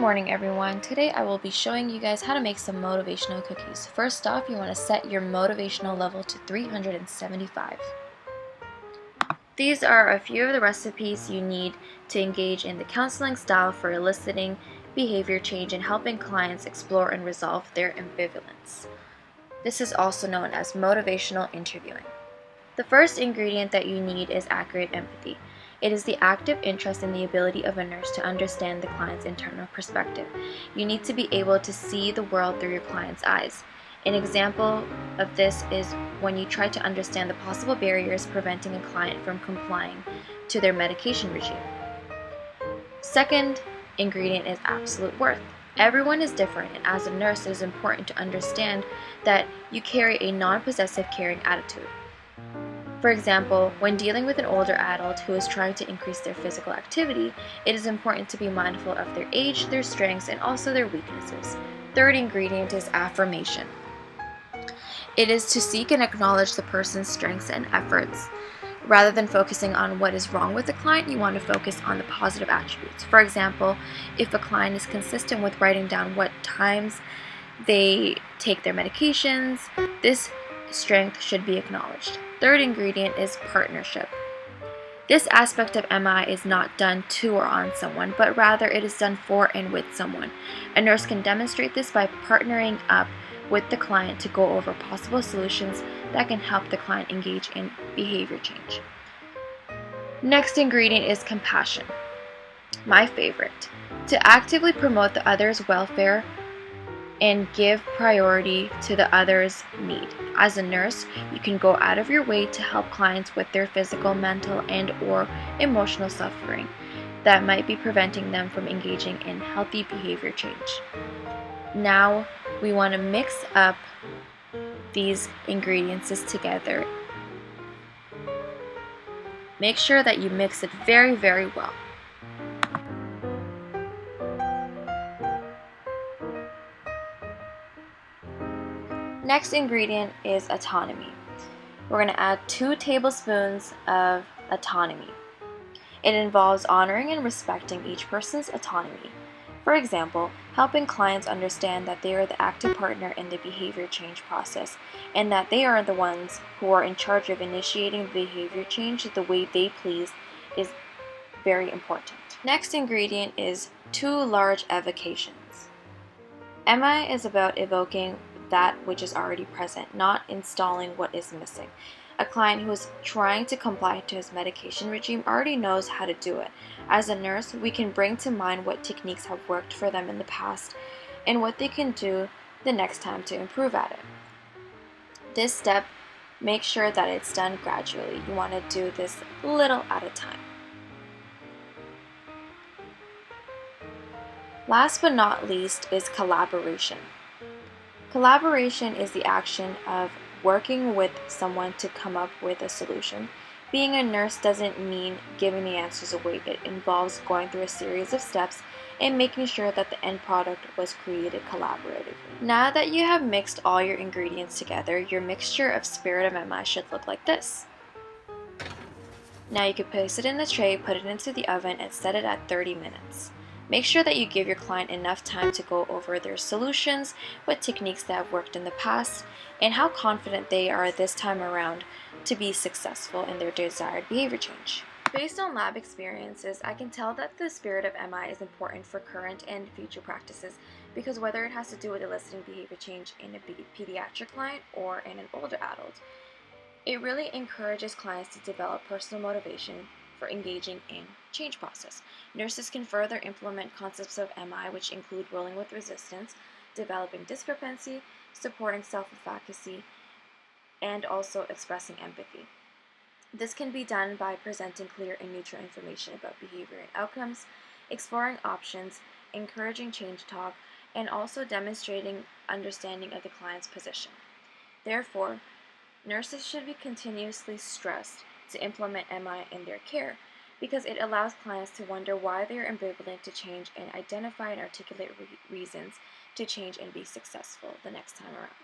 morning everyone. Today I will be showing you guys how to make some motivational cookies. First off, you want to set your motivational level to 375. These are a few of the recipes you need to engage in the counseling style for eliciting behavior change and helping clients explore and resolve their ambivalence. This is also known as motivational interviewing. The first ingredient that you need is accurate empathy. It is the active interest in the ability of a nurse to understand the client's internal perspective. You need to be able to see the world through your client's eyes. An example of this is when you try to understand the possible barriers preventing a client from complying to their medication regime. Second ingredient is absolute worth. Everyone is different, and as a nurse, it is important to understand that you carry a non-possessive caring attitude. For example, when dealing with an older adult who is trying to increase their physical activity, it is important to be mindful of their age, their strengths, and also their weaknesses. Third ingredient is affirmation. It is to seek and acknowledge the person's strengths and efforts. Rather than focusing on what is wrong with the client, you want to focus on the positive attributes. For example, if a client is consistent with writing down what times they take their medications, this strength should be acknowledged. Third ingredient is partnership. This aspect of MI is not done to or on someone, but rather it is done for and with someone. A nurse can demonstrate this by partnering up with the client to go over possible solutions that can help the client engage in behavior change. Next ingredient is compassion. My favorite. To actively promote the other's welfare and give priority to the other's need. As a nurse, you can go out of your way to help clients with their physical, mental, and or emotional suffering that might be preventing them from engaging in healthy behavior change. Now, we want to mix up these ingredients together. Make sure that you mix it very, very well. Next ingredient is autonomy. We're going to add 2 tablespoons of autonomy. It involves honoring and respecting each person's autonomy. For example, helping clients understand that they are the active partner in the behavior change process and that they are the ones who are in charge of initiating behavior change the way they please is very important. Next ingredient is 2 large evocations. MI is about evoking that which is already present, not installing what is missing. A client who is trying to comply to his medication regime already knows how to do it. As a nurse, we can bring to mind what techniques have worked for them in the past and what they can do the next time to improve at it. This step, make sure that it's done gradually. You want to do this little at a time. Last but not least is collaboration. Collaboration is the action of working with someone to come up with a solution. Being a nurse doesn't mean giving the answers away. It involves going through a series of steps and making sure that the end product was created collaboratively. Now that you have mixed all your ingredients together, your mixture of Spirit of MI should look like this. Now you can place it in the tray, put it into the oven, and set it at 30 minutes. Make sure that you give your client enough time to go over their solutions, what techniques that have worked in the past, and how confident they are this time around to be successful in their desired behavior change. Based on lab experiences, I can tell that the Spirit of MI is important for current and future practices because whether it has to do with eliciting behavior change in a pediatric client or in an older adult, it really encourages clients to develop personal motivation for engaging in change process. Nurses can further implement concepts of MI, which include rolling with resistance, developing discrepancy, supporting self-efficacy, and also expressing empathy. This can be done by presenting clear and neutral information about behavior and outcomes, exploring options, encouraging change talk, and also demonstrating understanding of the client's position. Therefore, nurses should be continuously stressed to implement MI in their care because it allows clients to wonder why they are ambivalent to change and identify and articulate reasons to change and be successful the next time around.